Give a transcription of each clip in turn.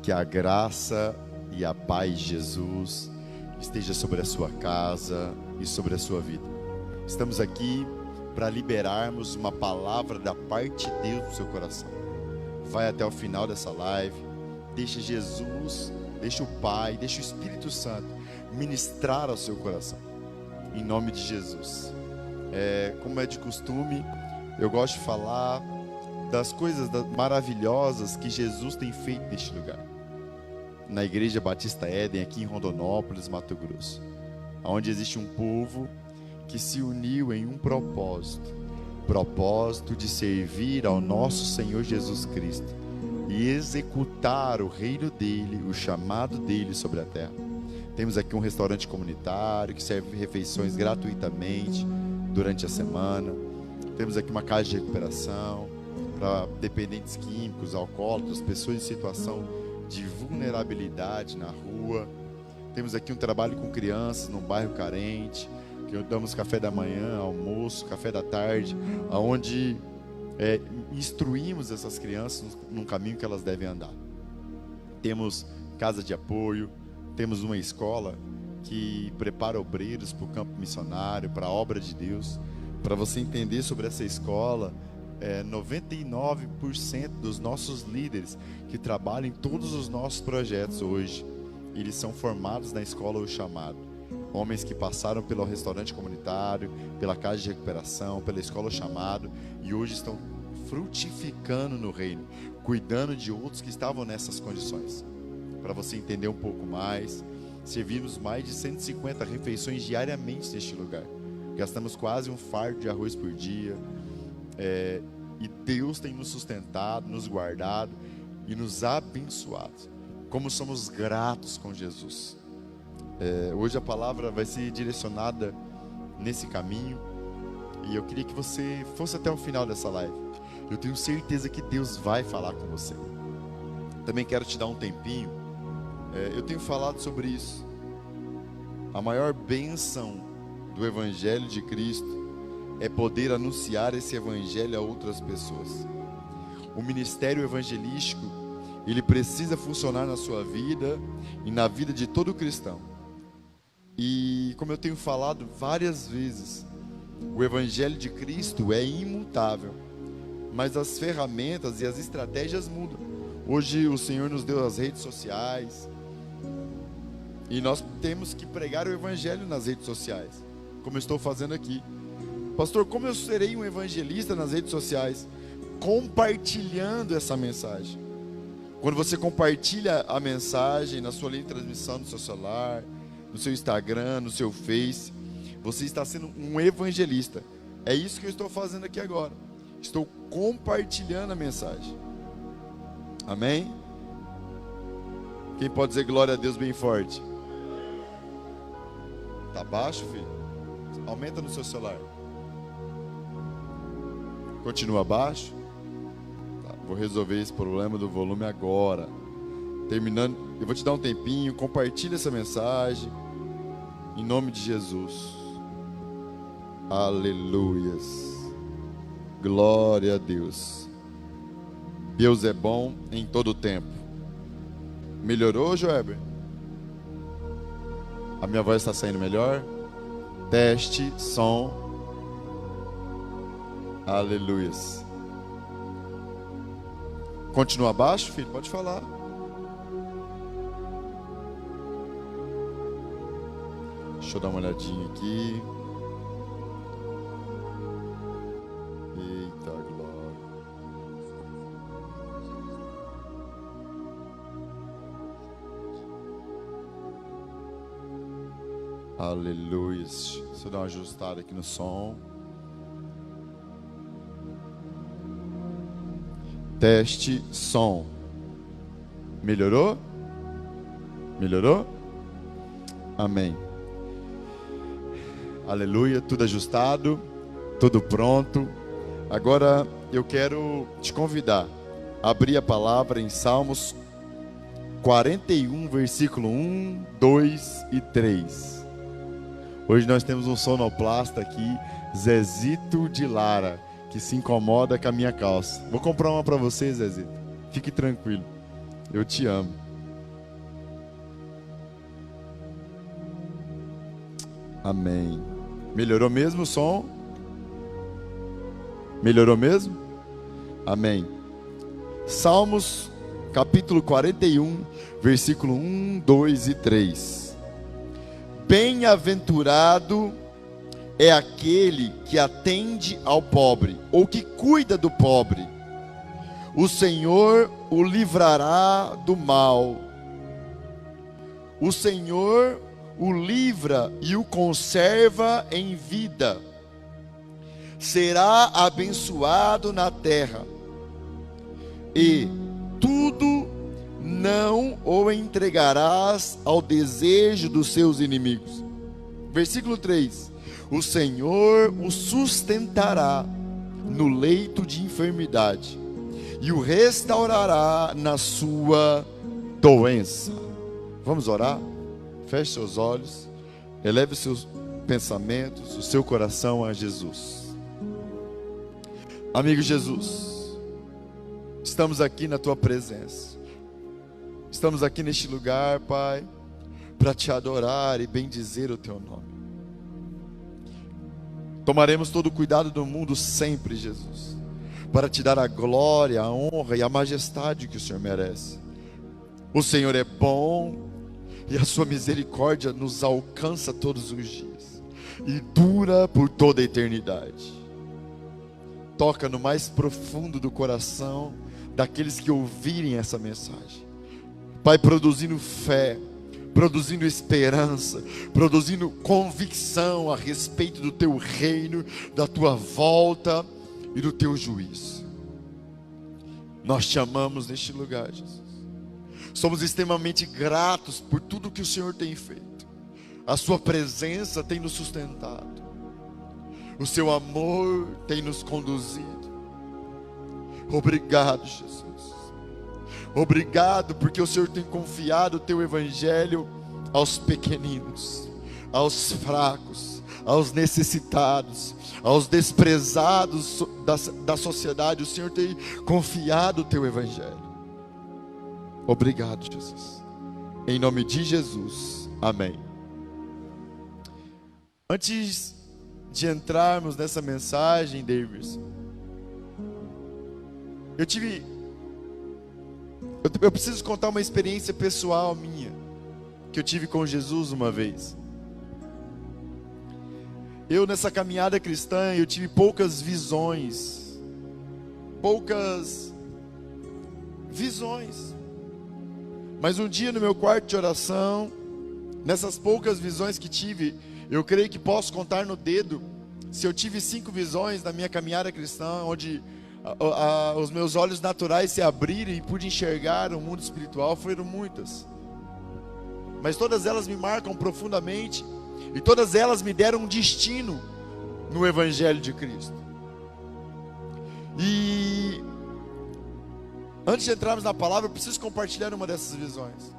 Que a graça e a paz de Jesus esteja sobre a sua casa e sobre a sua vida. Estamos aqui para liberarmos uma palavra da parte de Deus no seu coração. Vai até o final dessa live, deixa Jesus, deixa o Pai, deixa o Espírito Santo ministrar ao seu coração, em nome de Jesus. Como é de costume, eu gosto de falar das coisas maravilhosas que Jesus tem feito neste lugar, na Igreja Batista Éden, aqui em Rondonópolis, Mato Grosso, onde existe um povo que se uniu em um propósito de servir ao nosso Senhor Jesus Cristo e executar o reino dele, o chamado dele sobre a terra. Temos aqui um restaurante comunitário que serve refeições gratuitamente durante a semana. Temos aqui uma casa de recuperação para dependentes químicos, alcoólatras, pessoas em situação de vulnerabilidade na rua. Temos aqui um trabalho com crianças num bairro carente, que damos café da manhã, almoço, café da tarde, onde instruímos essas crianças num caminho que elas devem andar. Temos casa de apoio, temos uma escola que prepara obreiros para o campo missionário, para a obra de Deus. Para você entender sobre essa escola, 99% dos nossos líderes que trabalham em todos os nossos projetos hoje, eles são formados na escola O Chamado. Homens que passaram pelo restaurante comunitário, pela casa de recuperação, pela escola O Chamado, e hoje estão frutificando no reino, cuidando de outros que estavam nessas condições. Para você entender um pouco mais, servimos mais de 150 refeições diariamente neste lugar. Gastamos quase um fardo de arroz por dia. E Deus tem nos sustentado, nos guardado e nos abençoado. Como somos gratos com Jesus. Hoje a palavra vai ser direcionada nesse caminho, e eu queria que você fosse até o final dessa live. Eu tenho certeza que Deus vai falar com você. Também quero te dar um tempinho. Eu tenho falado sobre isso. A maior bênção do Evangelho de Cristo é poder anunciar esse Evangelho a outras pessoas. O ministério evangelístico, ele precisa funcionar na sua vida e na vida de todo cristão. E como eu tenho falado várias vezes, o Evangelho de Cristo é imutável, mas as ferramentas e as estratégias mudam. Hoje o Senhor nos deu as redes sociais, e nós temos que pregar o Evangelho nas redes sociais, como eu estou fazendo aqui. Pastor, como eu serei um evangelista nas redes sociais? Compartilhando essa mensagem. Quando você compartilha a mensagem na sua linha de transmissão, no seu celular, no seu Instagram, no seu Face, você está sendo um evangelista. É isso que eu estou fazendo aqui agora. Estou compartilhando a mensagem. Amém? Quem pode dizer glória a Deus bem forte? Tá baixo, filho? Aumenta no seu celular. Continua baixo? Tá, vou resolver esse problema do volume agora. Terminando, eu vou te dar um tempinho. Compartilha essa mensagem em nome de Jesus. Aleluias. Glória a Deus. Deus é bom em todo o tempo. Melhorou, Joeber? A minha voz está saindo melhor? Teste, som. Aleluias. Continua abaixo, filho? Pode falar. Deixa eu dar uma olhadinha aqui. Eita glória. Aleluias. Deixa eu dar uma ajustada aqui no som. Teste, som. Melhorou? Melhorou? Amém. Aleluia, tudo ajustado, tudo pronto. Agora eu quero te convidar a abrir a palavra em Salmos 41, versículo 1, 2 e 3. Hoje nós temos um sonoplasta aqui, Zezito de Lara, que se incomoda com a minha calça. Vou comprar uma para você, Zezito. Fique tranquilo. Eu te amo. Amém. Melhorou mesmo o som? Melhorou mesmo? Amém. Salmos capítulo 41, versículo 1, 2 e 3. Bem-aventurado é aquele que atende ao pobre, ou que cuida do pobre. O Senhor o livrará do mal. O Senhor o livra e o conserva em vida. Será abençoado na terra, e tudo não o entregarás ao desejo dos seus inimigos. Versículo 3: o Senhor o sustentará no leito de enfermidade e o restaurará na sua doença. Vamos orar? Feche seus olhos, eleve seus pensamentos, o seu coração a Jesus. Amigo Jesus, estamos aqui na tua presença. Estamos aqui neste lugar, Pai, para te adorar e bendizer o teu nome. Tomaremos todo o cuidado do mundo sempre, Jesus, para te dar a glória, a honra e a majestade que o Senhor merece. O Senhor é bom e a sua misericórdia nos alcança todos os dias e dura por toda a eternidade. Toca no mais profundo do coração daqueles que ouvirem essa mensagem, Pai, produzindo fé, produzindo esperança, produzindo convicção a respeito do teu reino, da tua volta e do teu juízo. Nós te amamos neste lugar, Jesus. Somos extremamente gratos por tudo que o Senhor tem feito. A sua presença tem nos sustentado. O seu amor tem nos conduzido. Obrigado, Jesus. Obrigado porque o Senhor tem confiado o teu evangelho aos pequeninos, aos fracos, aos necessitados, aos desprezados da sociedade. O Senhor tem confiado o teu evangelho. Obrigado, Jesus. Em nome de Jesus, amém. Antes de entrarmos nessa mensagem, Davis, eu preciso contar uma experiência pessoal minha, que eu tive com Jesus uma vez. Eu, nessa caminhada cristã, eu tive poucas visões. Mas um dia no meu quarto de oração, nessas poucas visões que tive, eu creio que posso contar no dedo, se eu tive 5 visões na minha caminhada cristã, onde os meus olhos naturais se abriram e pude enxergar o mundo espiritual, foram muitas. Mas todas elas me marcam profundamente, e todas elas me deram um destino no Evangelho de Cristo. E antes de entrarmos na palavra, eu preciso compartilhar uma dessas visões.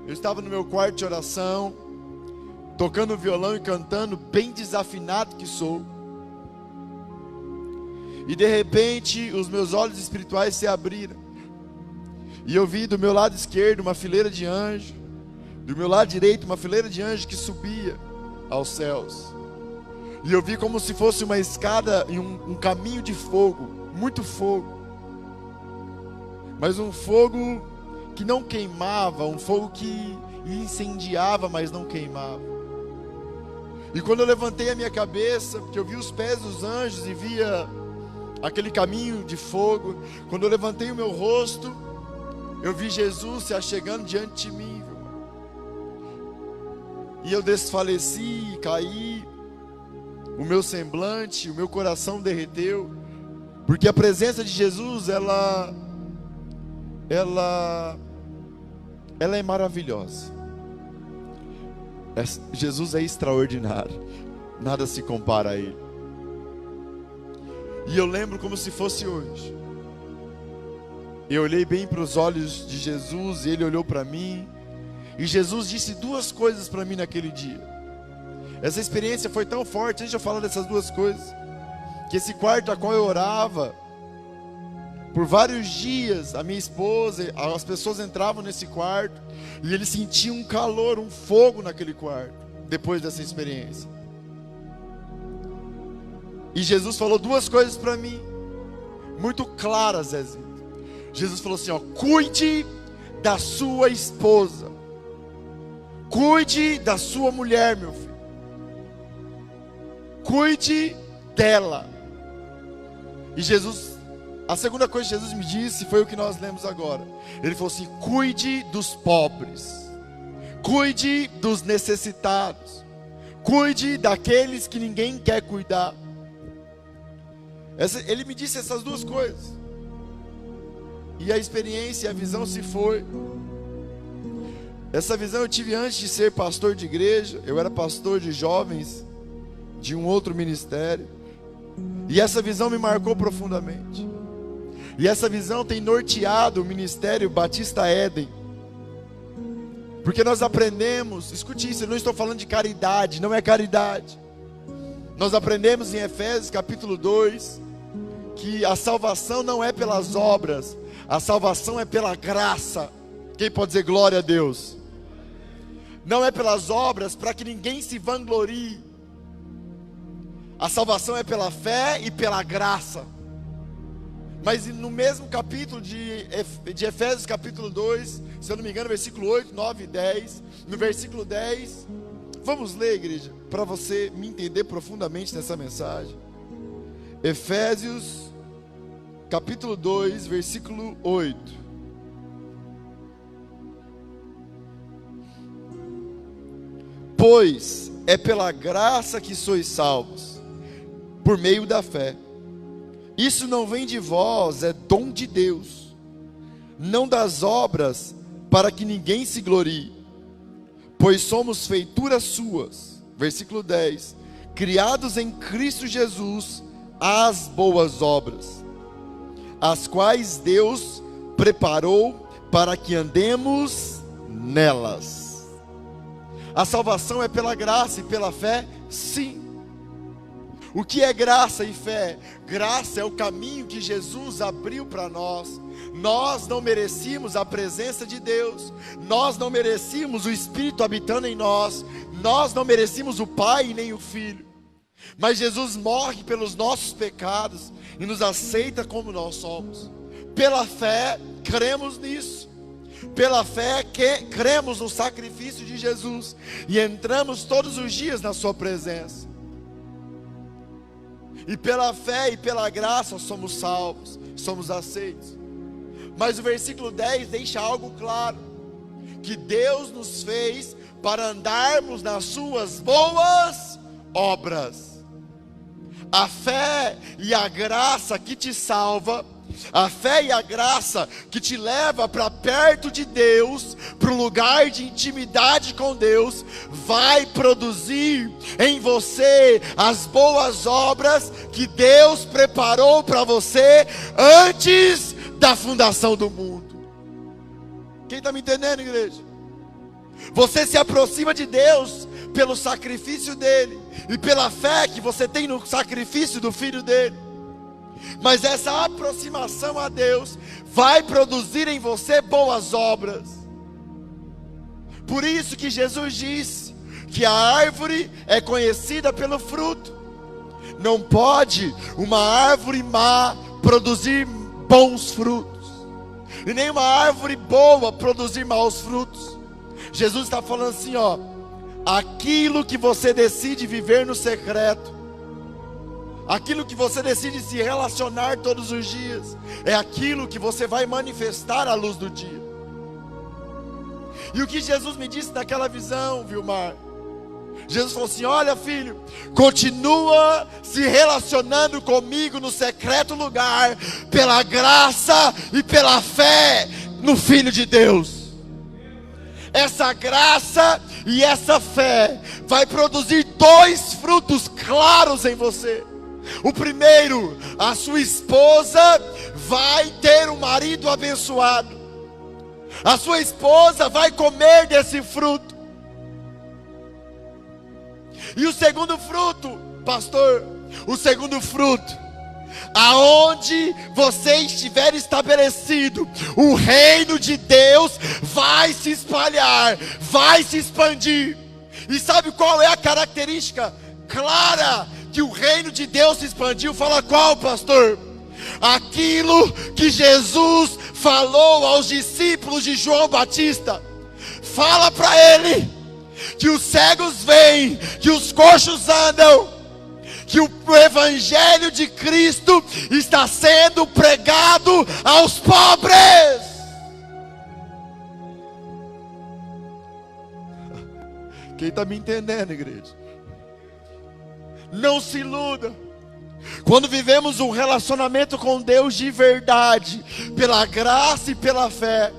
Eu estava no meu quarto de oração, tocando violão e cantando, bem desafinado que sou. E de repente, os meus olhos espirituais se abriram. E eu vi do meu lado esquerdo uma fileira de anjos, do meu lado direito uma fileira de anjos que subia aos céus. E eu vi como se fosse uma escada e um caminho de fogo, muito fogo. Mas um fogo que não queimava, um fogo que incendiava, mas não queimava. E quando eu levantei a minha cabeça, porque eu vi os pés dos anjos e via aquele caminho de fogo, quando eu levantei o meu rosto, eu vi Jesus se achegando diante de mim, viu? E eu desfaleci e caí, o meu semblante, o meu coração derreteu, porque a presença de Jesus, ela é maravilhosa. Jesus é extraordinário, nada se compara a Ele. E eu lembro como se fosse hoje. Eu olhei bem para os olhos de Jesus, e Ele olhou para mim, e Jesus disse 2 coisas para mim naquele dia. Essa experiência foi tão forte, antes de eu falar dessas 2 coisas, que esse quarto a qual eu orava, por vários dias, a minha esposa, as pessoas entravam nesse quarto, e eles sentiam um calor, um fogo naquele quarto. depois dessa experiência. E Jesus falou duas coisas para mim, muito claras, Zezinho. Jesus falou assim, ó: cuide da sua esposa, cuide da sua mulher, meu filho, cuide dela. E Jesus, a segunda coisa que Jesus me disse foi o que nós lemos agora. Ele falou assim: cuide dos pobres, cuide dos necessitados, cuide daqueles que ninguém quer cuidar. Ele me disse essas duas coisas. E a experiência e a visão se foi. Essa visão eu tive antes de ser pastor de igreja. Eu era pastor de jovens de um outro ministério. E essa visão me marcou profundamente. E essa visão tem norteado o ministério Batista Éden. Porque nós aprendemos, escute isso, eu não estou falando de caridade, não é caridade. Nós aprendemos em Efésios capítulo 2, que a salvação não é pelas obras, a salvação é pela graça. Quem pode dizer glória a Deus? Não é pelas obras, para que ninguém se vanglorie. A salvação é pela fé e pela graça. Mas no mesmo capítulo de Efésios capítulo 2, se eu não me engano, versículo 8, 9 e 10, no versículo 10, vamos ler, igreja, para você me entender profundamente nessa mensagem. Efésios capítulo 2, versículo 8. Pois é pela graça que sois salvos, por meio da fé. Isso não vem de vós, é dom de Deus, não das obras, para que ninguém se glorie. Pois somos feituras suas, versículo 10, criados em Cristo Jesus, às boas obras, as quais Deus preparou para que andemos nelas. A salvação é pela graça e pela fé? Sim. O que é graça e fé? Graça é o caminho que Jesus abriu para nós. Nós não merecíamos a presença de Deus, nós não merecíamos o Espírito habitando em nós, nós não merecíamos o Pai nem o Filho. Mas Jesus morre pelos nossos pecados e nos aceita como nós somos. Pela fé, cremos nisso. Pela fé, cremos no sacrifício de Jesus e entramos todos os dias na sua presença. E pela fé e pela graça somos salvos, somos aceitos. Mas o versículo 10 deixa algo claro: que Deus nos fez para andarmos nas suas boas obras. A fé e a graça que te salva, a fé e a graça que te leva para perto de Deus, para um lugar de intimidade com Deus, vai produzir em você as boas obras que Deus preparou para você antes da fundação do mundo. Quem está me entendendo, igreja? Você se aproxima de Deus pelo sacrifício dele e pela fé que você tem no sacrifício do Filho dele. Mas essa aproximação a Deus vai produzir em você boas obras. Por isso que Jesus disse que a árvore é conhecida pelo fruto. Não pode uma árvore má produzir bons frutos, e nem uma árvore boa produzir maus frutos. Jesus está falando assim, ó: aquilo que você decide viver no secreto, aquilo que você decide se relacionar todos os dias, é aquilo que você vai manifestar à luz do dia. E o que Jesus me disse naquela visão, Vilmar? Jesus falou assim: olha, filho, continua se relacionando comigo no secreto lugar, pela graça e pela fé no Filho de Deus. Essa graça e essa fé vai produzir dois frutos claros em você. O primeiro, a sua esposa vai ter um marido abençoado. A sua esposa vai comer desse fruto. E o segundo fruto, pastor, o segundo fruto, aonde você estiver estabelecido, o reino de Deus vai se espalhar, vai se expandir. E sabe qual é a característica clara que o reino de Deus se expandiu? Fala qual, pastor? Aquilo que Jesus falou aos discípulos de João Batista. Fala para ele que os cegos veem, que os coxos andam, que o evangelho de Cristo está sendo pregado aos pobres. Quem está me entendendo, igreja? Não se iluda. Quando vivemos um relacionamento com Deus de verdade, pela graça e pela fé,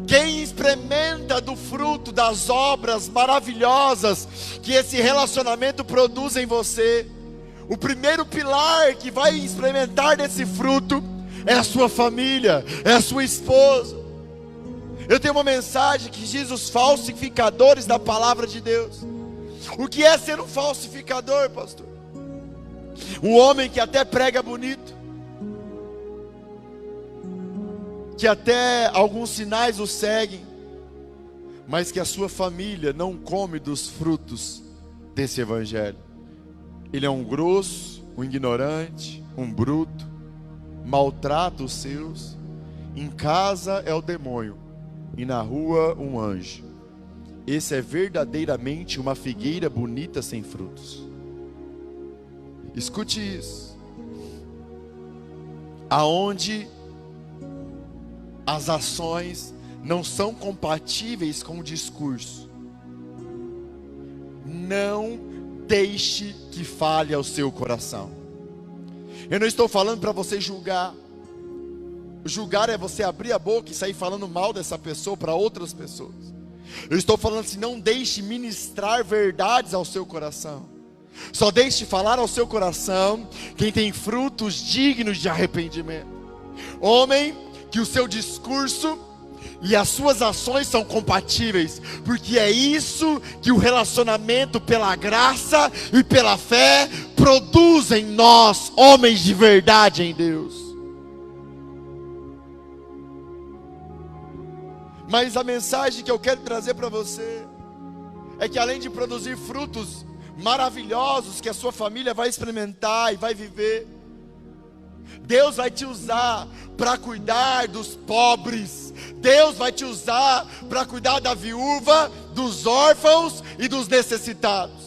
quem experimenta do fruto das obras maravilhosas que esse relacionamento produz em você, o primeiro pilar que vai experimentar desse fruto é a sua família, é a sua esposa. Eu tenho uma mensagem que diz os falsificadores da palavra de Deus. O que é ser um falsificador, pastor? Um homem que até prega bonito, que até alguns sinais o seguem, mas que a sua família não come dos frutos desse evangelho. Ele é um grosso, um ignorante, um bruto, maltrata os seus. Em casa é o demônio e na rua um anjo. Esse é verdadeiramente uma figueira bonita sem frutos. Escute isso. Aonde as ações não são compatíveis com o discurso, não deixe que fale ao seu coração. Eu não estou falando para você julgar. Julgar é você abrir a boca e sair falando mal dessa pessoa para outras pessoas. Eu estou falando assim, não deixe ministrar verdades ao seu coração. Só deixe falar ao seu coração quem tem frutos dignos de arrependimento. Homem, que o seu discurso e as suas ações são compatíveis, porque é isso que o relacionamento pela graça e pela fé produz em nós, homens de verdade em Deus. Mas a mensagem que eu quero trazer para você é que além de produzir frutos maravilhosos que a sua família vai experimentar e vai viver, Deus vai te usar para cuidar dos pobres. Deus vai te usar para cuidar da viúva, dos órfãos e dos necessitados.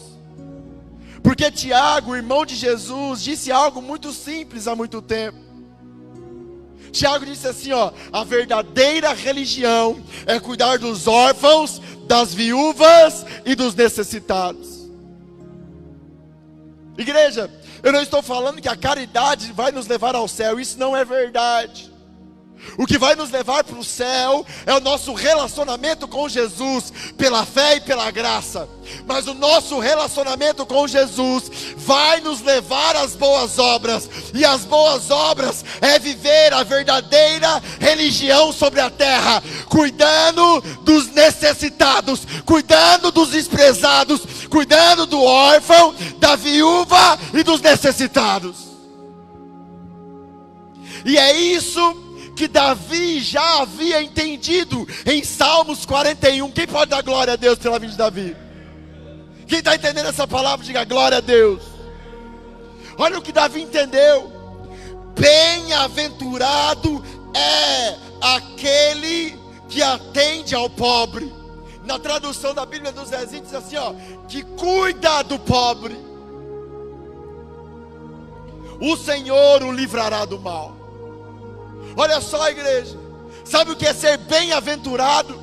Porque Tiago, irmão de Jesus, disse algo muito simples há muito tempo. Tiago disse assim, a verdadeira religião é cuidar dos órfãos, das viúvas e dos necessitados. Igreja, eu não estou falando que a caridade vai nos levar ao céu, isso não é verdade. O que vai nos levar para o céu é o nosso relacionamento com Jesus, pela fé e pela graça. Mas o nosso relacionamento com Jesus vai nos levar às boas obras. E as boas obras é viver a verdadeira religião sobre a terra, cuidando dos necessitados, cuidando dos desprezados, cuidando do órfão, da viúva e dos necessitados. E é isso que Davi já havia entendido em Salmos 41. Quem pode dar glória a Deus pela vida de Davi? Quem está entendendo essa palavra, diga glória a Deus. Olha o que Davi entendeu. Bem-aventurado é aquele que atende ao pobre. Na tradução da Bíblia dos Zezinhos diz assim, que cuida do pobre. O Senhor o livrará do mal. Olha só, igreja, sabe o que é ser bem-aventurado?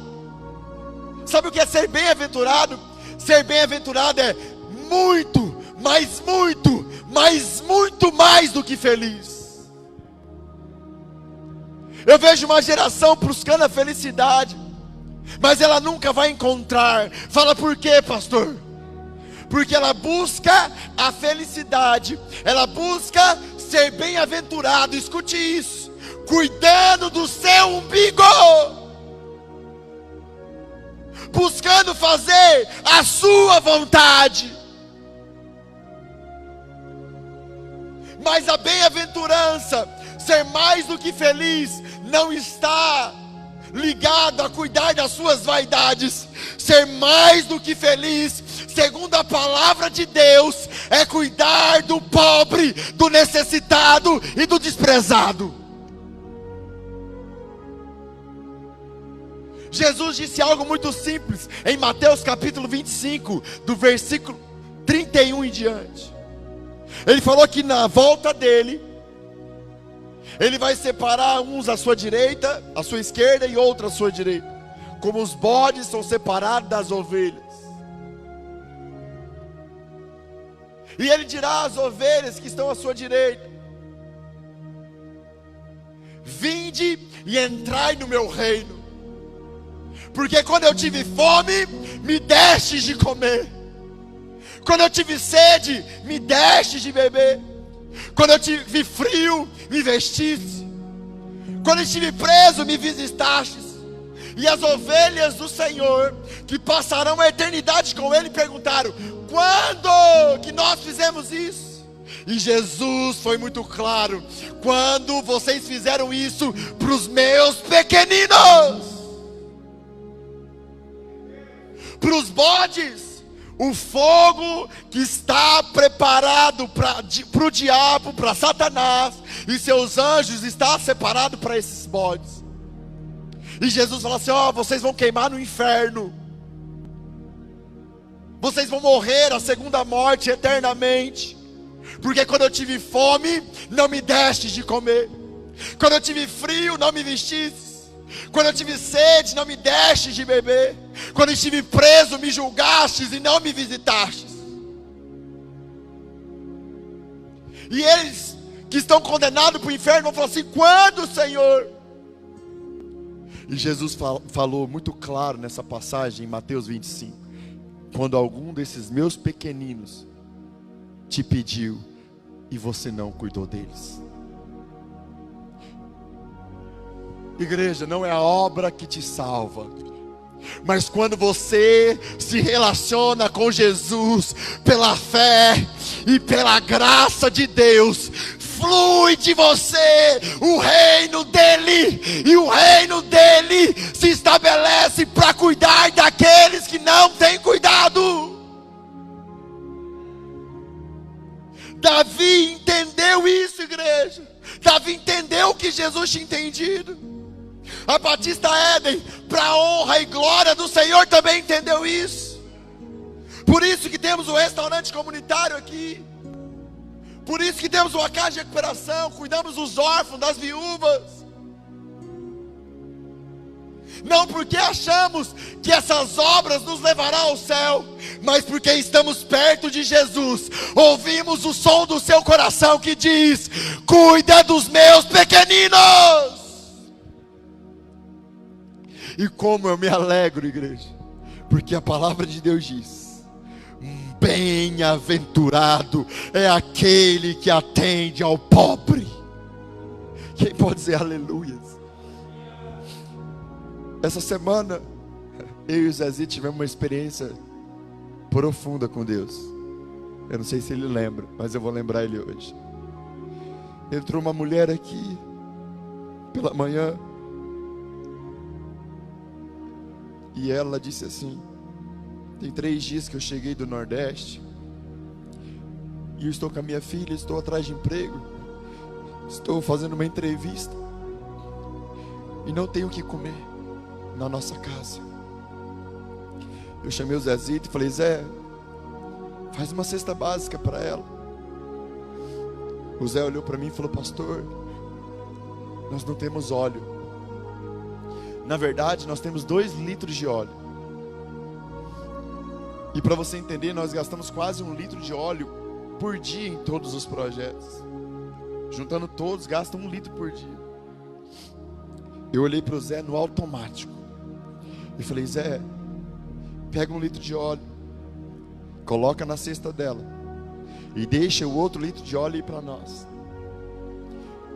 Sabe o que é ser bem-aventurado? Ser bem-aventurado é muito, mas muito, mas muito mais do que feliz. Eu vejo uma geração buscando a felicidade, mas ela nunca vai encontrar. Fala por quê, pastor? Porque ela busca a felicidade, ela busca ser bem-aventurado, escute isso, cuidando do seu umbigo, buscando fazer a sua vontade. Mas a bem-aventurança, ser mais do que feliz, não está ligado a cuidar das suas vaidades. ser mais do que feliz, segundo a palavra de Deus, é cuidar do pobre, do necessitado e do desprezado. Jesus disse algo muito simples em Mateus capítulo 25, do versículo 31 em diante. Ele falou que na volta dele, ele vai separar uns à sua direita, à sua esquerda, e outros à sua direita, como os bodes são separados das ovelhas. E ele dirá às ovelhas que estão à sua direita: vinde e entrai no meu reino, porque quando eu tive fome, me destes de comer; quando eu tive sede, me destes de beber; quando eu tive frio, me vestiste; quando eu estive preso, me visitastes. E as ovelhas do Senhor, que passarão a eternidade com Ele, perguntaram: quando que nós fizemos isso? E Jesus foi muito claro: quando vocês fizeram isso para os meus pequeninos. Para os bodes, o fogo que está preparado para o diabo, para Satanás e seus anjos, está separado para esses bodes. E Jesus fala assim: ó, vocês vão queimar no inferno, vocês vão morrer a segunda morte eternamente, porque quando eu tive fome, não me destes de comer; quando eu tive frio, não me vestistes; quando eu tive sede, não me destes de beber; quando eu estive preso, me julgastes e não me visitastes. E eles que estão condenados para o inferno vão falar assim: quando, Senhor? E Jesus falou muito claro nessa passagem em Mateus 25: quando algum desses meus pequeninos te pediu e você não cuidou deles. Igreja, não é a obra que te salva, mas quando você se relaciona com Jesus pela fé e pela graça de Deus, flui de você o reino dele, e o reino dele se estabelece para cuidar daqueles que não têm cuidado. Davi entendeu isso, igreja. Davi entendeu o que Jesus tinha entendido. A Batista Éden, para a honra e glória do Senhor, também entendeu isso. Por isso que temos o restaurante comunitário aqui. Por isso que temos uma casa de recuperação, cuidamos dos órfãos, das viúvas. Não porque achamos que essas obras nos levarão ao céu, mas porque estamos perto de Jesus. Ouvimos o som do seu coração que diz: cuida dos meus pequeninos. E como eu me alegro, igreja, porque a palavra de Deus diz: bem-aventurado é aquele que atende ao pobre. Quem pode dizer aleluia? Essa semana, eu e o Zezinho tivemos uma experiência profunda com Deus. Eu não sei se ele lembra, mas eu vou lembrar ele hoje. Entrou uma mulher aqui pela manhã, e ela disse assim: tem 3 dias que eu cheguei do Nordeste, e eu estou com a minha filha, estou atrás de emprego, estou fazendo uma entrevista, e não tenho o que comer na nossa casa. Eu chamei o Zezito e falei: Zé, faz uma cesta básica para ela. O Zé olhou para mim e falou: pastor, nós não temos óleo. Na verdade, nós temos 2 litros de óleo. E para você entender, nós gastamos quase 1 litro de óleo por dia em todos os projetos. Juntando todos, gastam 1 litro por dia. Eu olhei para o Zé no automático e falei: Zé, pega 1 litro de óleo, coloca na cesta dela e deixa o outro litro de óleo ir para nós.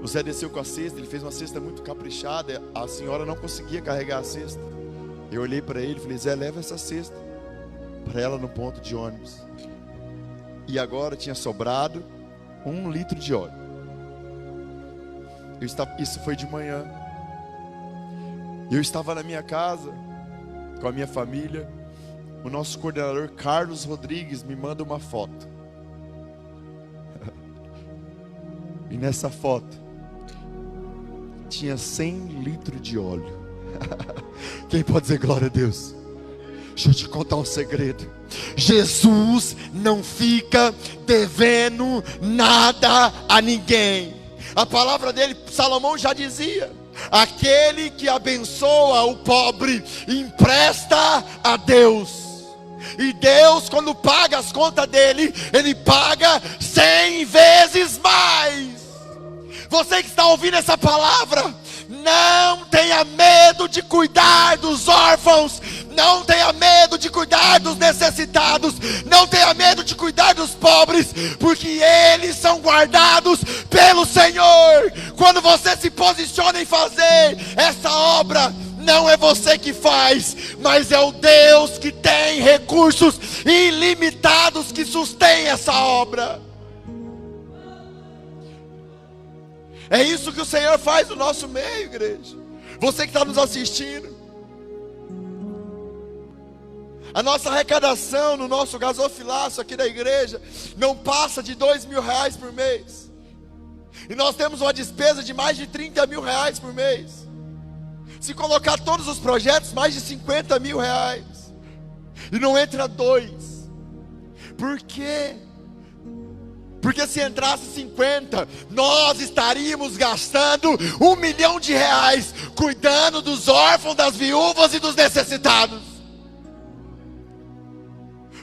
O Zé desceu com a cesta, ele fez uma cesta muito caprichada, a senhora não conseguia carregar a cesta. Eu olhei para ele e falei: Zé, leva essa cesta para ela no ponto de ônibus. E agora tinha sobrado 1 litro de óleo. Isso foi de manhã. Eu estava na minha casa com a minha família, o nosso coordenador Carlos Rodrigues me manda uma foto. E nessa foto tinha 100 litros de óleo. Quem pode dizer glória a Deus? Deixa eu te contar um segredo. Jesus não fica devendo nada a ninguém. A palavra dele, Salomão já dizia: aquele que abençoa o pobre empresta a Deus. E Deus, quando paga as contas dele, Ele paga 100 vezes mais. Você que está ouvindo essa palavra, não tenha medo de cuidar dos órfãos, não tenha medo de cuidar dos necessitados, não tenha medo de cuidar dos pobres, porque eles são guardados pelo Senhor. Quando você se posiciona em fazer essa obra, não é você que faz, mas é o Deus que tem recursos ilimitados que sustém essa obra. É isso que o Senhor faz no nosso meio, igreja. Você que está nos assistindo, a nossa arrecadação no nosso gasofilaço aqui da igreja não passa de R$2.000 por mês. E nós temos uma despesa de mais de R$30.000 por mês. Se colocar todos os projetos, mais de R$50.000. E não entra 2. Por quê? Porque se entrasse 50, nós estaríamos gastando R$1 milhão cuidando dos órfãos, das viúvas e dos necessitados.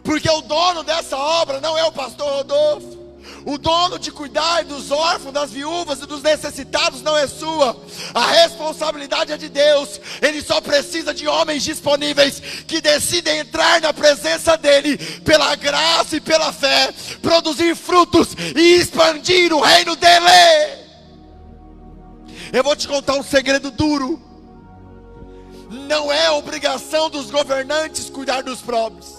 Porque o dono dessa obra não é o pastor Rodolfo. O dono de cuidar dos órfãos, das viúvas e dos necessitados não é sua. A responsabilidade é de Deus. Ele só precisa de homens disponíveis que decidem entrar na presença dEle pela graça e pela fé, produzir frutos e expandir o reino dEle. Eu vou te contar um segredo duro. Não é obrigação dos governantes cuidar dos pobres.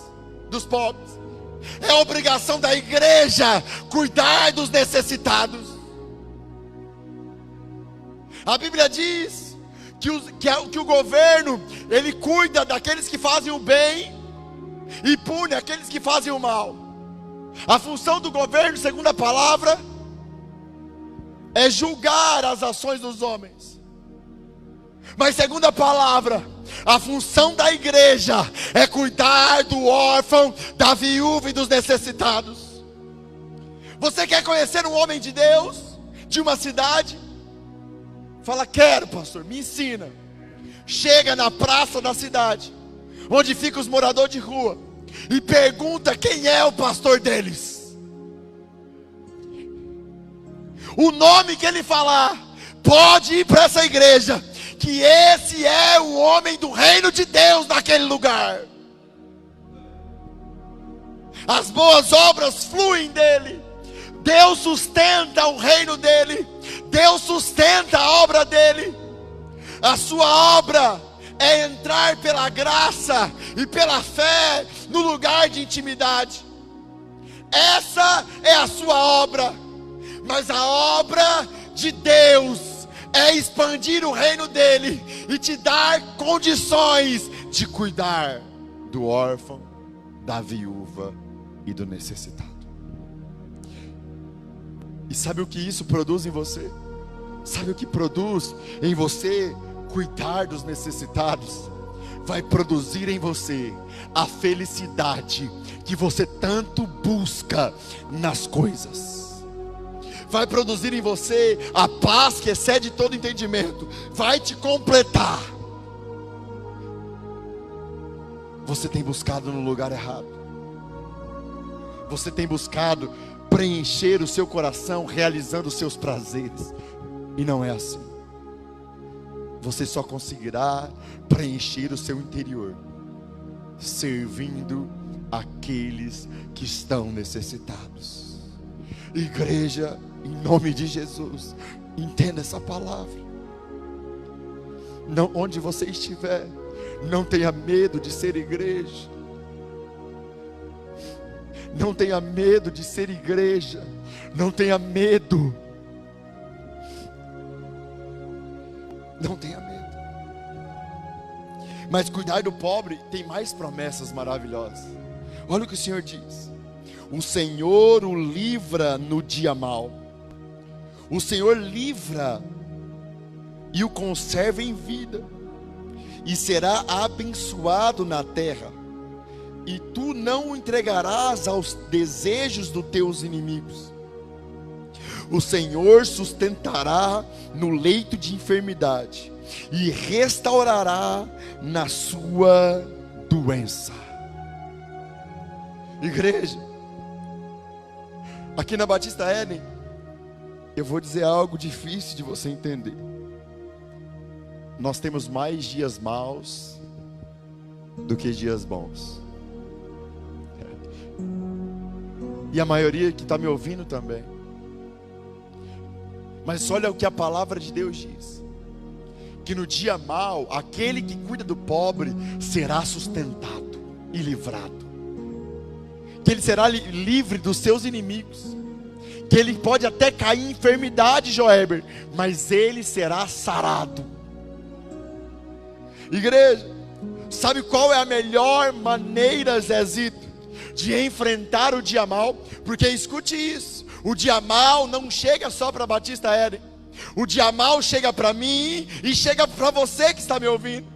É obrigação da igreja cuidar dos necessitados. A Bíblia diz que o governo, ele cuida daqueles que fazem o bem e pune aqueles que fazem o mal. A função do governo, segundo a palavra, é julgar as ações dos homens. Mas segundo a palavra, a função da igreja é cuidar do órfão, da viúva e dos necessitados. Você quer conhecer um homem de Deus, de uma cidade? Fala, quero, pastor, me ensina. Chega na praça da cidade, onde ficam os moradores de rua, e pergunta quem é o pastor deles. O nome que ele falar, pode ir para essa igreja, que esse é o homem do reino de Deus naquele lugar. As boas obras fluem dele. Deus sustenta o reino dele. Deus sustenta a obra dele. A sua obra é entrar pela graça e pela fé no lugar de intimidade. Essa é a sua obra. Mas a obra de Deus é expandir o reino dele e te dar condições de cuidar do órfão, da viúva e do necessitado. E sabe o que isso produz em você? Sabe o que produz em você cuidar dos necessitados? Vai produzir em você a felicidade que você tanto busca nas coisas. Vai produzir em você a paz que excede todo entendimento. Vai te completar. Você tem buscado no lugar errado. Você tem buscado preencher o seu coração realizando os seus prazeres. E não é assim. Você só conseguirá preencher o seu interior servindo aqueles que estão necessitados. Igreja, em nome de Jesus, entenda essa palavra. Não, onde você estiver, não tenha medo de ser igreja. Não tenha medo de ser igreja. Não tenha medo. Não tenha medo. Mas cuidar do pobre tem mais promessas maravilhosas. Olha o que o Senhor diz: o Senhor o livra no dia mau. O Senhor livra e o conserva em vida, e será abençoado na terra. E tu não o entregarás aos desejos dos teus inimigos. O Senhor sustentará no leito de enfermidade e restaurará na sua doença. Igreja, aqui na Batista Éden, eu vou dizer algo difícil de você entender. Nós temos mais dias maus do que dias bons. E a maioria que está me ouvindo também. Mas olha o que a palavra de Deus diz: que no dia mau, aquele que cuida do pobre será sustentado e livrado. Que ele será livre dos seus inimigos. Que ele pode até cair em enfermidade, Joéber, mas ele será sarado. Igreja, sabe qual é a melhor maneira, Zezito, de enfrentar o dia mau? Porque escute isso: o dia mau não chega só para Batista Éden. O dia mau chega para mim e chega para você que está me ouvindo.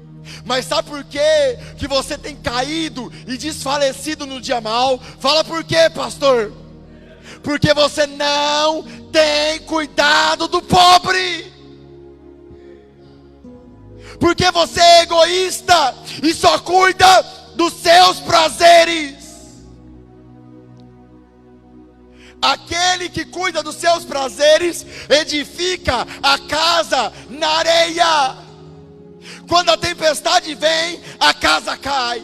Mas sabe por quê que você tem caído e desfalecido no dia mau? Fala por quê, pastor? Porque você não tem cuidado do pobre. Porque você é egoísta e só cuida dos seus prazeres. Aquele que cuida dos seus prazeres edifica a casa na areia. Quando a tempestade vem, a casa cai.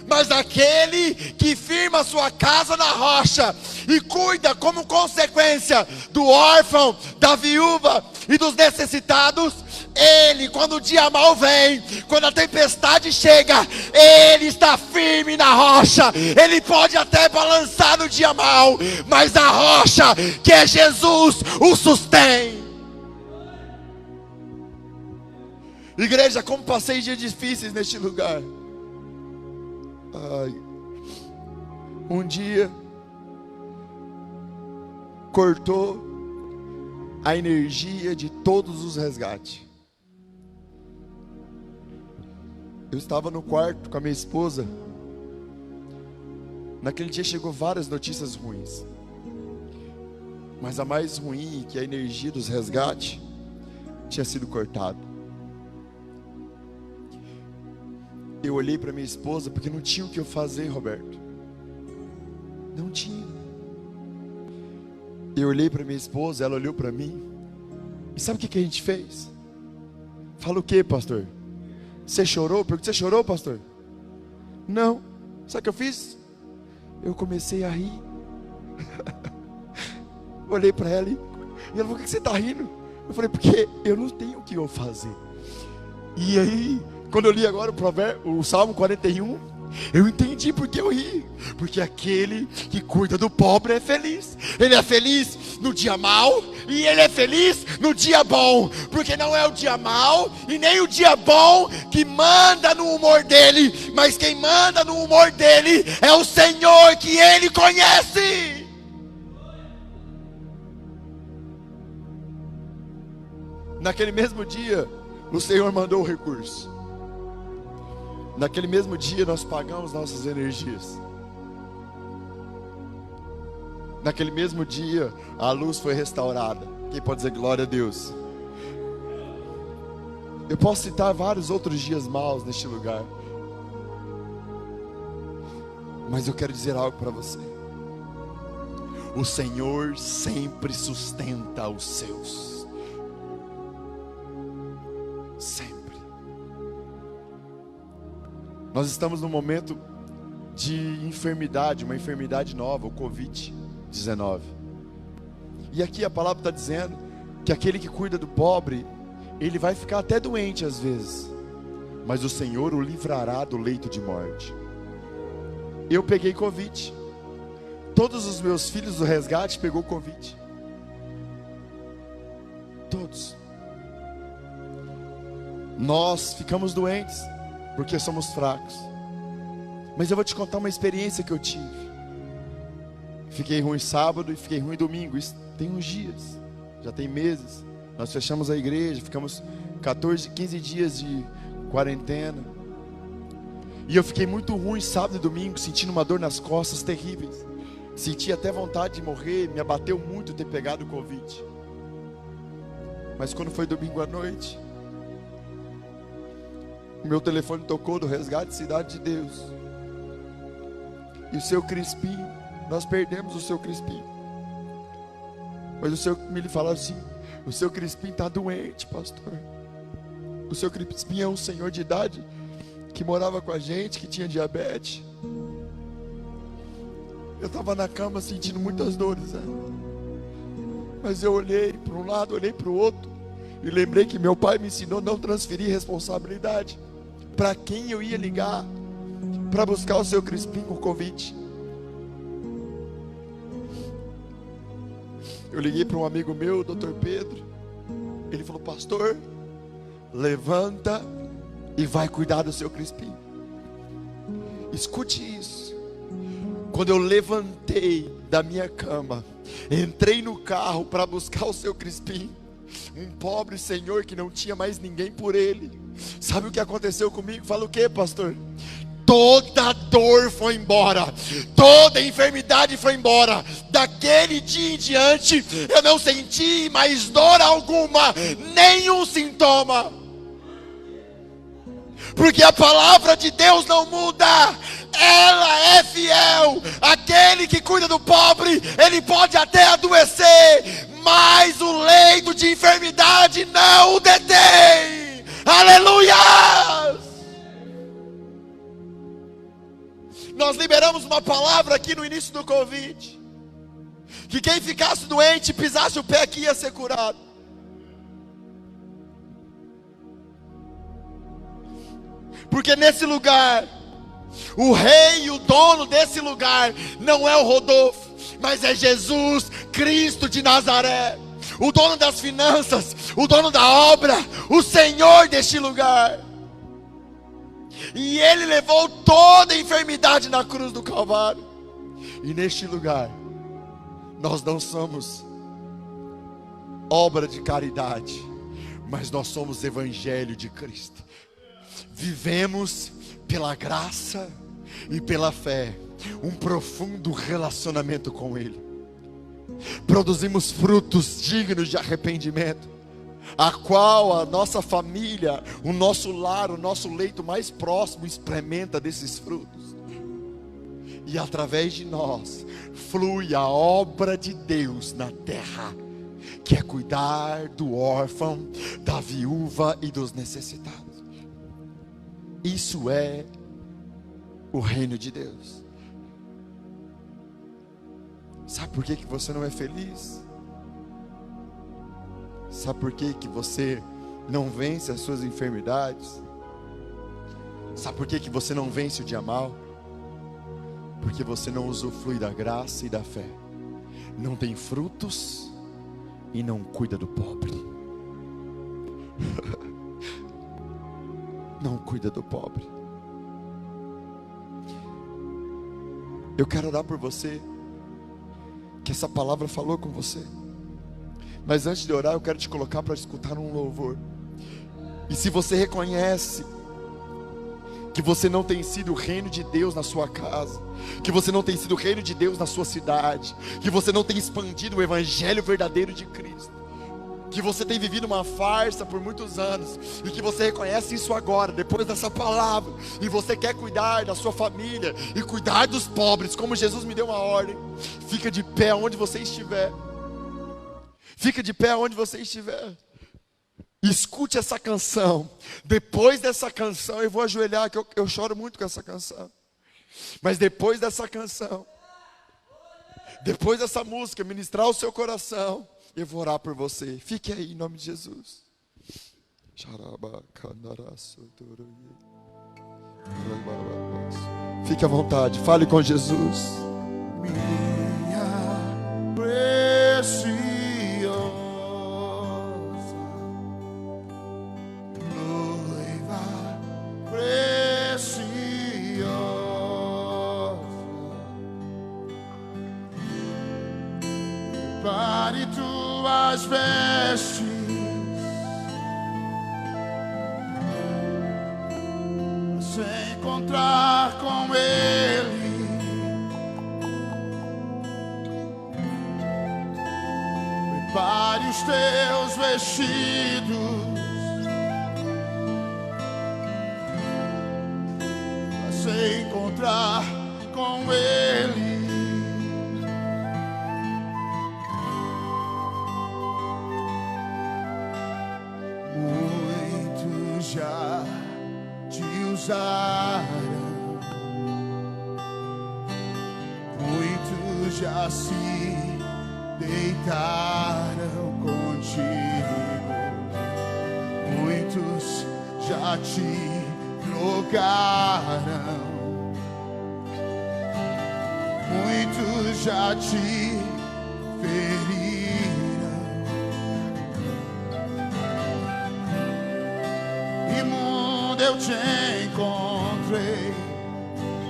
Mas aquele que firma a sua casa na rocha e cuida como consequência do órfão, da viúva e dos necessitados, ele, quando o dia mau vem, quando a tempestade chega, ele está firme na rocha. Ele pode até balançar no dia mau, mas a rocha, que é Jesus, o sustém. Igreja, como passei dias difíceis neste lugar. Ai. Um dia cortou a energia de todos os resgates. Eu estava no quarto com a minha esposa. Naquele dia chegou várias notícias ruins, mas a mais ruim é que a energia dos resgates tinha sido cortada. Eu olhei para minha esposa, porque não tinha o que eu fazer, Roberto. Não tinha. Eu olhei para minha esposa, ela olhou para mim. E sabe o que a gente fez? Fala o que, pastor? Você chorou? Porque você chorou, pastor? Não. Sabe o que eu fiz? Eu comecei a rir. Olhei para ela e ela falou: por que você está rindo? Eu falei: porque eu não tenho o que eu fazer. E aí, quando eu li agora o Salmo 41, eu entendi porque eu ri. Porque aquele que cuida do pobre é feliz. Ele é feliz no dia mau e ele é feliz no dia bom. Porque não é o dia mau e nem o dia bom que manda no humor dele, mas quem manda no humor dele é o Senhor, que ele conhece. Naquele mesmo dia, o Senhor mandou o recurso. Naquele mesmo dia nós pagamos nossas energias. Naquele mesmo dia a luz foi restaurada. Quem pode dizer glória a Deus? Eu posso citar vários outros dias maus neste lugar, mas eu quero dizer algo para você: o Senhor sempre sustenta os seus. Sempre. Nós estamos num momento de enfermidade, uma enfermidade nova, o Covid-19. E aqui a palavra está dizendo que aquele que cuida do pobre, ele vai ficar até doente às vezes, mas o Senhor o livrará do leito de morte. Eu peguei Covid. Todos os meus filhos do resgate pegou Covid. Todos. Nós ficamos doentes. porque somos fracos. Mas eu vou te contar uma experiência que eu tive. Fiquei ruim sábado e fiquei ruim domingo. Isso tem uns dias, já tem meses. Nós fechamos a igreja, ficamos 14, 15 dias de quarentena. E eu fiquei muito ruim sábado e domingo, sentindo uma dor nas costas terríveis. Senti até vontade de morrer, me abateu muito ter pegado o Covid. Mas quando foi domingo à noite, o meu telefone tocou do Resgate Cidade de Deus. E o seu Crispim, nós perdemos o seu Crispim. Mas o seu me falou assim: o seu Crispim está doente, pastor. O seu Crispim é um senhor de idade que morava com a gente, que tinha diabetes. Eu estava na cama sentindo muitas dores, né? Mas eu olhei para um lado, olhei para o outro, e lembrei que meu pai me ensinou a não transferir responsabilidade. Para quem eu ia ligar para buscar o seu Crispim com Covid? Eu liguei para um amigo meu, o Dr. Pedro. Ele falou: pastor, levanta e vai cuidar do seu Crispim. Escute isso. Quando eu levantei da minha cama, entrei no carro para buscar o seu Crispim, um pobre senhor que não tinha mais ninguém por ele, sabe o que aconteceu comigo? Fala o que, pastor? Toda dor foi embora, toda enfermidade foi embora. Daquele dia em diante, eu não senti mais dor alguma, nenhum sintoma. Porque a palavra de Deus não muda, ela é fiel. Aquele que cuida do pobre, ele pode até adoecer, mas o leito de enfermidade não o detém. Aleluia! Nós liberamos uma palavra aqui no início do Covid, que quem ficasse doente, pisasse o pé aqui, ia ser curado. Porque nesse lugar, o rei e o dono desse lugar não é o Rodolfo, mas é Jesus Cristo de Nazaré, o dono das finanças, o dono da obra, o Senhor deste lugar. E Ele levou toda a enfermidade na cruz do Calvário. E neste lugar, nós não somos obra de caridade, mas nós somos Evangelho de Cristo. Vivemos pela graça e pela fé um profundo relacionamento com Ele. Produzimos frutos dignos de arrependimento, a qual a nossa família, o nosso lar, o nosso leito mais próximo experimenta desses frutos. E através de nós flui a obra de Deus na terra, que é cuidar do órfão, da viúva e dos necessitados. Isso é o reino de Deus. Sabe por que você não é feliz? Sabe por que você não vence as suas enfermidades? Sabe por que você não vence o dia mal? Porque você não usufrui da graça e da fé, não tem frutos e não cuida do pobre. Não cuida do pobre. Eu quero orar por você, que essa palavra falou com você. Mas antes de orar, eu quero te colocar para escutar um louvor. E se você reconhece que você não tem sido o reino de Deus na sua casa, que você não tem sido o reino de Deus na sua cidade, que você não tem expandido o evangelho verdadeiro de Cristo, que você tem vivido uma farsa por muitos anos, e que você reconhece isso agora, depois dessa palavra, e você quer cuidar da sua família, e cuidar dos pobres, como Jesus me deu uma ordem, fica de pé onde você estiver. Fica de pé onde você estiver. Escute essa canção. Depois dessa canção, eu vou ajoelhar, que eu choro muito com essa canção. Mas depois dessa canção, depois dessa música ministrar o seu coração, eu vou orar por você. Fique aí em nome de Jesus. Fique à vontade, fale com Jesus. Minha preciosa noiva, Prepare tuas vestes, se encontrar com Ele. Prepare os teus vestidos, para se encontrar com Ele. Muitos já te usaram, muitos já se deitaram contigo, muitos já te drogaram, muitos já te feriram. Imundo eu te encontrei,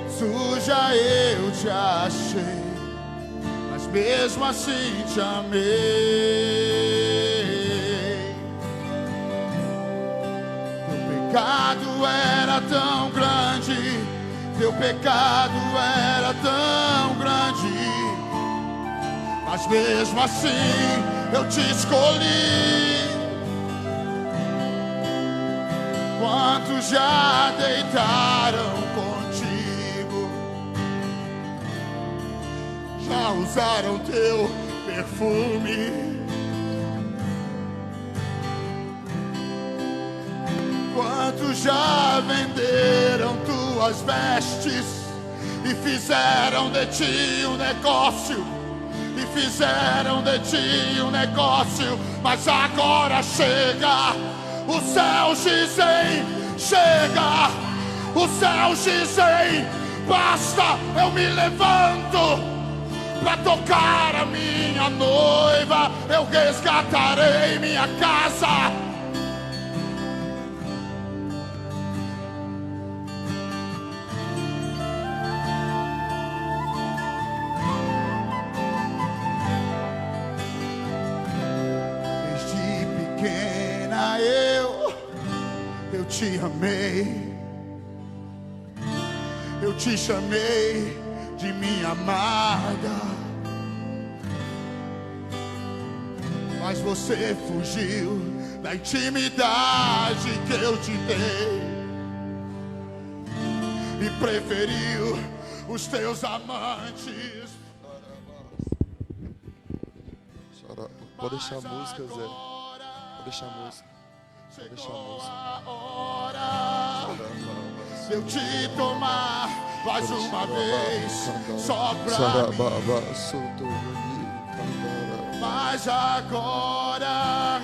suja eu te achei, mas mesmo assim te amei. Teu pecado era tão grande, teu pecado era tão grande, mas mesmo assim eu te escolhi. Quantos já deitaram contigo, já usaram teu perfume. Quantos já venderam tuas vestes e fizeram de ti um negócio, e fizeram de ti um negócio, mas agora chega, os céus dizem, chega, os céus dizem, basta, eu me levanto para tocar a minha noiva, eu resgatarei minha casa. Desde pequena eu te amei, eu te chamei de minha amada, mas você fugiu da intimidade que eu te dei e preferiu os teus amantes. Pode deixar a música, Zé. Pode deixar a música. Pode deixar a música. Eu te tomar mais uma vez, só pra mim. Mas agora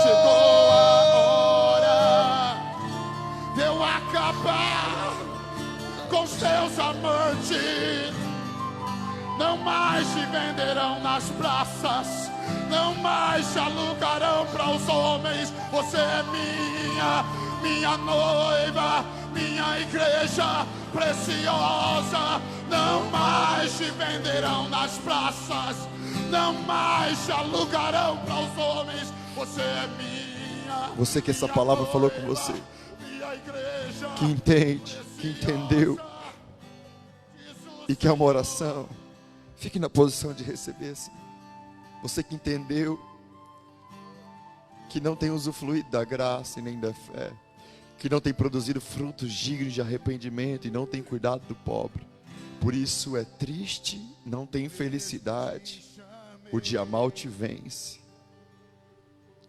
chegou a hora de eu acabar com os teus amantes. Não mais te venderão nas praças, não mais te alugarão para os homens. Você é minha noiva, minha igreja preciosa. Não mais te venderão nas praças, não mais te alugarão para os homens. Você é minha. Você que essa palavra falou com você, que entende, que entendeu e que é uma oração, fique na posição de receber, Senhor. Você que entendeu que não tem usufruído da graça e nem da fé, que não tem produzido frutos dignos de arrependimento e não tem cuidado do pobre, por isso é triste, não tem felicidade, o dia mal te vence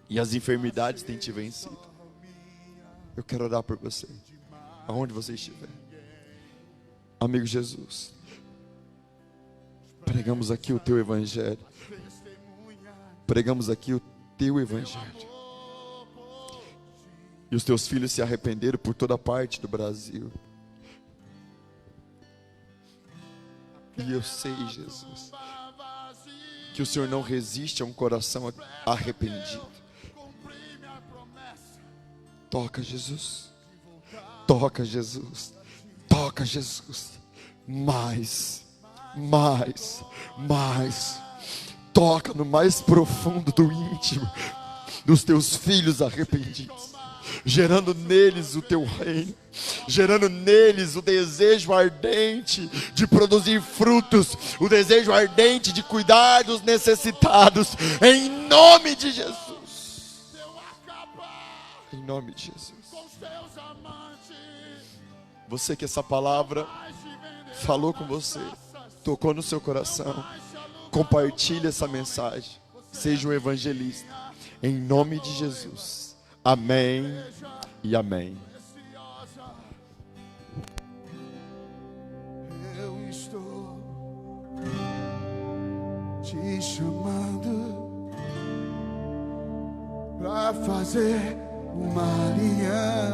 e as enfermidades têm te vencido. Eu quero orar por você, aonde você estiver. Amigo Jesus, pregamos aqui o teu evangelho, pregamos aqui o teu evangelho, e os teus filhos se arrependeram por toda parte do Brasil. E eu sei, Jesus, que o Senhor não resiste a um coração arrependido. Toca, Jesus. Toca, Jesus. Toca, Jesus. Mais. Toca no mais profundo do íntimo dos teus filhos arrependidos, gerando neles o teu reino, gerando neles o desejo ardente de produzir frutos, o desejo ardente de cuidar dos necessitados, em nome de Jesus. Em nome de Jesus. Você que essa palavra falou com você, tocou no seu coração, compartilhe essa mensagem, seja um evangelista, em nome de Jesus. Amém e amém. Eu estou te chamando pra fazer uma aliança.